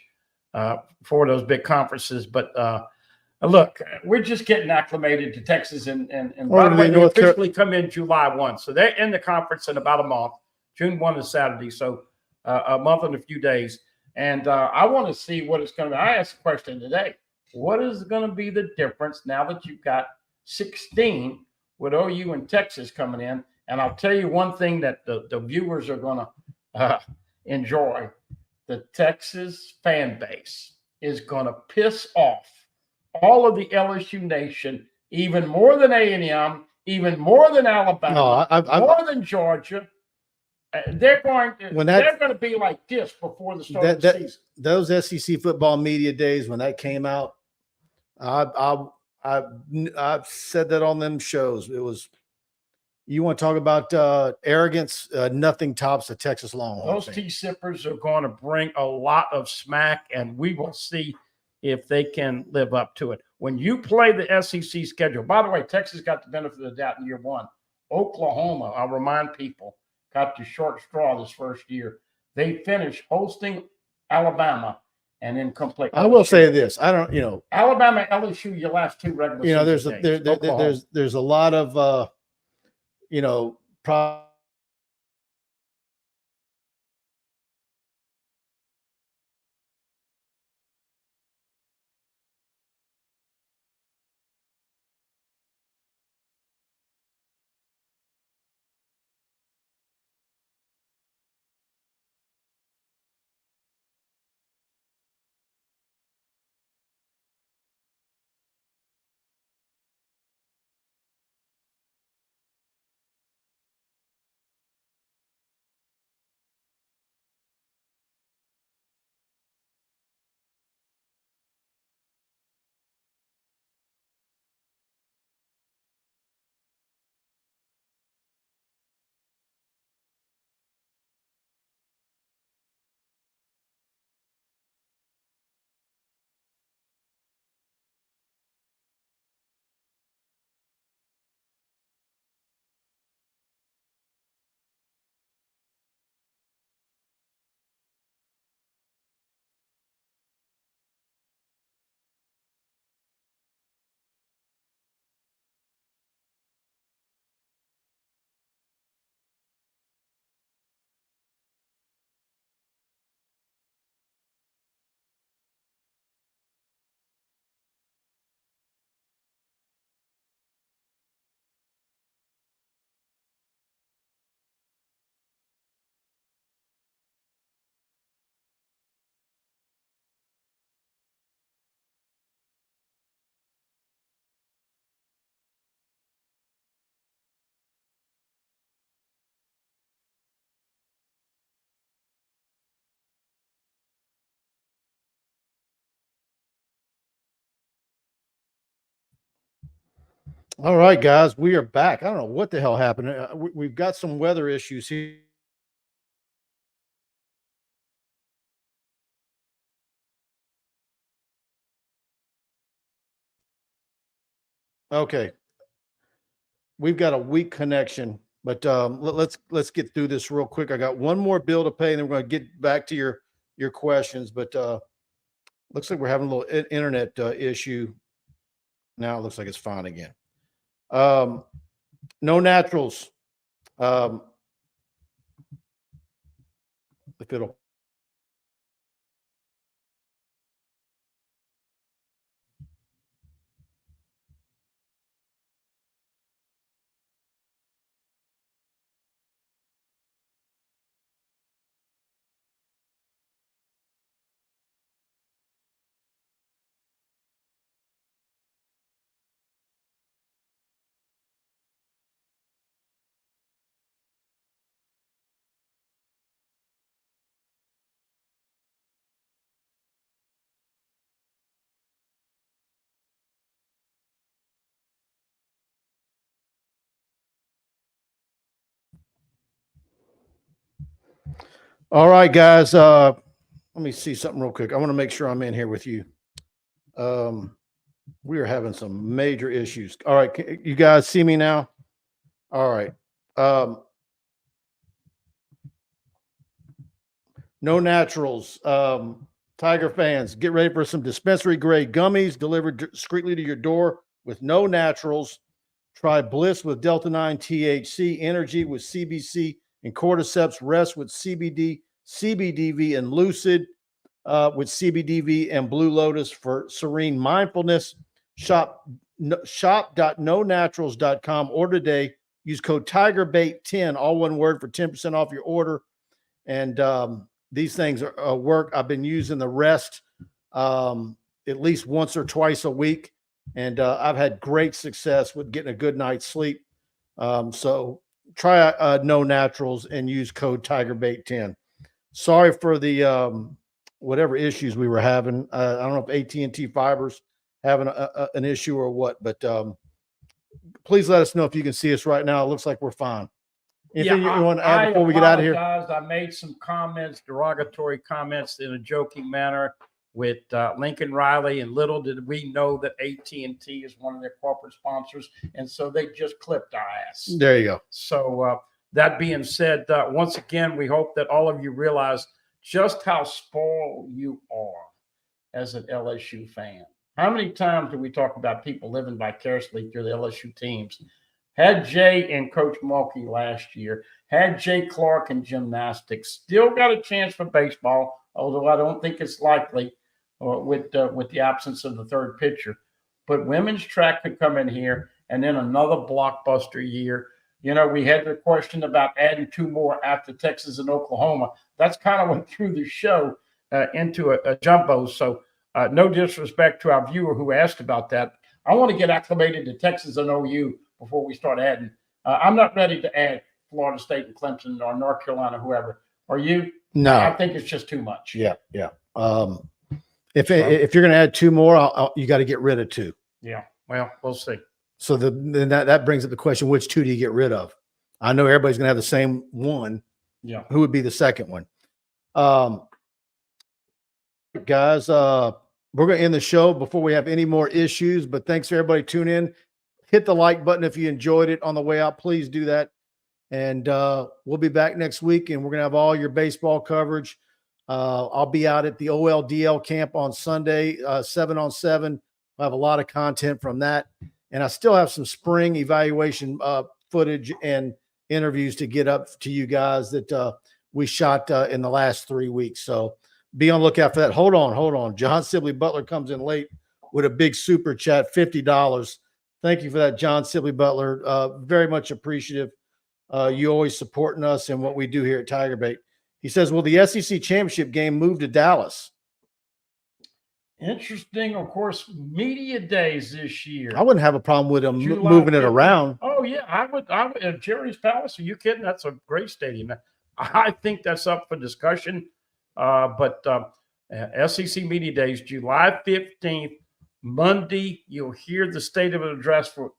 C: for those big conferences. But look, we're just getting acclimated to Texas, and by the way, they officially come in July 1, so they're in the conference in about a month. June 1 is Saturday, so a month and a few days. And I want to see what it's going to be. I asked a question today. What is going to be the difference now that you've got 16 with OU and Texas coming in? And I'll tell you one thing that the viewers are going to enjoy. The Texas fan base is going to piss off all of the LSU nation, even more than A&M, even more than Alabama, more than Georgia. They're going to be like this before the start of the season.
B: Those SEC football media days when that came out, I've said that on them shows. It was, you want to talk about arrogance? Nothing tops the Texas Longhorns.
C: Those T-sippers are going to bring a lot of smack, and we will see if they can live up to it. When you play the SEC schedule, by the way, Texas got the benefit of the doubt in year 1. Oklahoma, I'll remind people, got the short straw this first year. They finished hosting Alabama and then complete.
B: I will say this: Alabama,
C: LSU, your last 2 regular season days.
B: There's a lot of All right, guys, we are back. I don't know what the hell happened. We've got some weather issues here. Okay, we've got a weak connection, but let's get through this real quick. I got one more bill to pay, and then we're going to get back to your questions. But looks like we're having a little internet issue. Now it looks like it's fine again. KnowNaturals. If it'll. All right, guys. Let me see something real quick. I want to make sure I'm in here with you. We are having some major issues. All right, you guys see me now? All right. KnowNaturals. Tiger fans, get ready for some dispensary grade gummies delivered discreetly to your door with KnowNaturals. Try BLISS with Delta 9 THC, Energy with CBC and cordyceps, Rest with CBD, CBDV and LUCID with CBDV and Blue Lotus for serene mindfulness. Shop.knownaturals.com. Order today. Use code TigerBait10, all one word, for 10% off your order. And these things work. I've been using the Rest at least once or twice a week, and I've had great success with getting a good night's sleep. So try KnowNaturals and use code TigerBait10. Sorry for the whatever issues we were having. I don't know if AT&T Fiber's having an issue or what, but please let us know if you can see us right now. It looks like we're fine. Anything you want to add before we get out of here?
C: I made some comments, derogatory comments in a joking manner with Lincoln Riley, and little did we know that AT&T is one of their corporate sponsors, and so they just clipped our ass.
B: There you go.
C: So that being said, once again, we hope that all of you realize just how spoiled you are as an LSU fan. How many times do we talk about people living vicariously through the LSU teams? Had Jay and Coach Mulkey last year, had Jay Clark in gymnastics, still got a chance for baseball, although I don't think it's likely with the absence of the third pitcher. But women's track could come in here, and then another blockbuster year. You know, we had the question about adding 2 more after Texas and Oklahoma. That's kind of what threw the show into a jumbo. So no disrespect to our viewer who asked about that. I want to get acclimated to Texas and OU before we start adding. I'm not ready to add Florida State and Clemson or North Carolina, whoever. Are you?
B: No.
C: I think it's just too much.
B: Yeah. If you're going to add 2 more, you got to get rid of 2.
C: Yeah. Well, we'll see.
B: So then that brings up the question: which 2 do you get rid of? I know everybody's going to have the same one.
C: Yeah.
B: Who would be the second one? Guys, we're going to end the show before we have any more issues. But thanks for everybody tuning in. Hit the like button if you enjoyed it on the way out. Please do that. And we'll be back next week, and we're going to have all your baseball coverage. I'll be out at the OLDL camp on Sunday, 7-on-7. I'll have a lot of content from that. And I still have some spring evaluation footage and interviews to get up to you guys that we shot in the last 3 weeks. So be on the lookout for that. Hold on. John Sibley Butler comes in late with a big super chat, $50. Thank you for that, John Sibley Butler. Very much appreciative. You always supporting us and what we do here at TigerBait. He says, will the SEC championship game move to Dallas?
C: Interesting. Of course, media days this year.
B: I wouldn't have a problem with them moving it around.
C: Oh, yeah. I would. Jerry's Palace. Are you kidding? That's a great stadium. I think that's up for discussion. But SEC media days, July 15th, Monday, you'll hear the state of the address for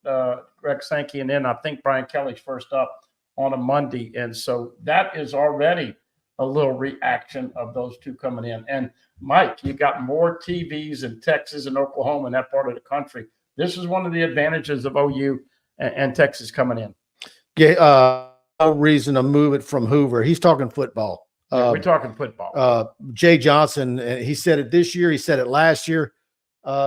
C: Greg Sankey, and then I think Brian Kelly's first up on a Monday. And so that is already a little reaction of those 2 coming in. And Mike, you got more TVs in Texas and Oklahoma in that part of the country. This is one of the advantages of OU and Texas coming in.
B: Yeah, no reason to move it from Hoover. He's talking football.
C: We're talking football.
B: Jay Johnson, he said it this year. He said it last year.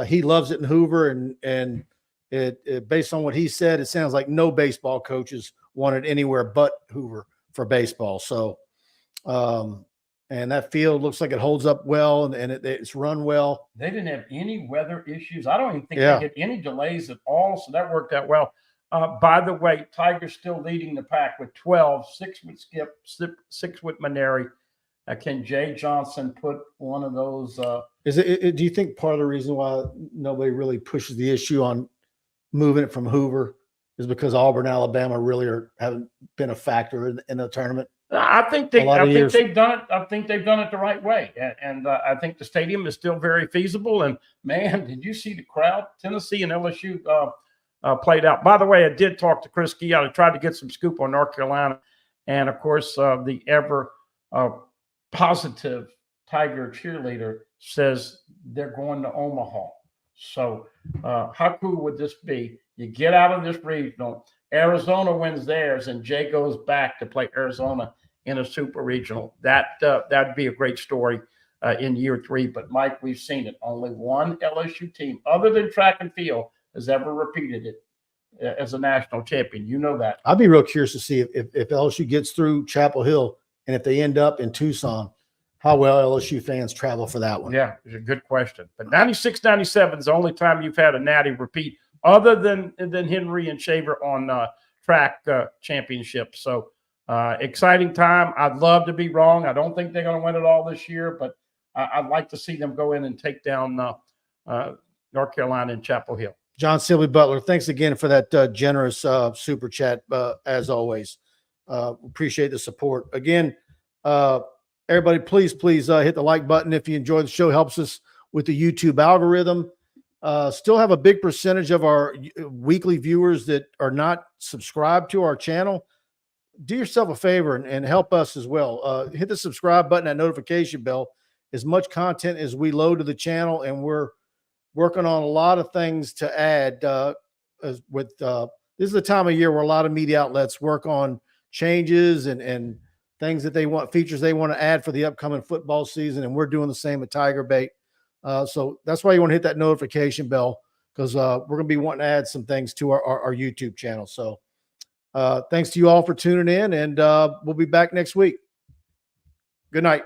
B: He loves it in Hoover, and Based on what he said, it sounds like no baseball coaches wanted anywhere but Hoover for baseball. So, and that field looks like it holds up well, and it's run well.
C: They didn't have any weather issues. I don't even think they had any delays at all, so that worked out well. By the way, Tiger's still leading the pack with 12, 6 with Skip, 6 with Maneri. Can Jay Johnson put one of those?
B: Do you think part of the reason why nobody really pushes the issue on moving it from Hoover is because Auburn, Alabama really haven't been a factor in the tournament?
C: I think they've done it. I think they've done it the right way, and I think the stadium is still very feasible. And man, did you see the crowd? Tennessee and LSU played out. By the way, I did talk to Chris Key. I tried to get some scoop on North Carolina, and of course, the ever positive Tiger cheerleader says they're going to Omaha. So how cool would this be? You get out of this regional. Arizona wins theirs, and Jay goes back to play Arizona in a super regional. That'd be a great story in year 3. But Mike, we've seen it. Only one LSU team, other than track and field, has ever repeated it as a national champion. You know that.
B: I'd be real curious to see if LSU gets through Chapel Hill, and if they end up in Tucson, how well LSU fans travel for that one.
C: Yeah, it's a good question. But 96, 97 is the only time you've had a natty repeat, other than Henry and Shaver on track championships. So exciting time. I'd love to be wrong. I don't think they're going to win it all this year, but I'd like to see them go in and take down North Carolina and Chapel Hill.
B: John Silby Butler, thanks again for that generous super chat, as always. Appreciate the support. Again, everybody, please hit the like button if you enjoy the show. Helps us with the YouTube algorithm. Still have a big percentage of our weekly viewers that are not subscribed to our channel. Do yourself a favor and help us as well. Hit the subscribe button, that notification bell. As much content as we load to the channel, and we're working on a lot of things to add. This is the time of year where a lot of media outlets work on changes and things that they want, features they want to add for the upcoming football season, and we're doing the same at TigerBait. So that's why you want to hit that notification bell, because we're going to be wanting to add some things to our YouTube channel. So thanks to you all for tuning in, and we'll be back next week. Good night.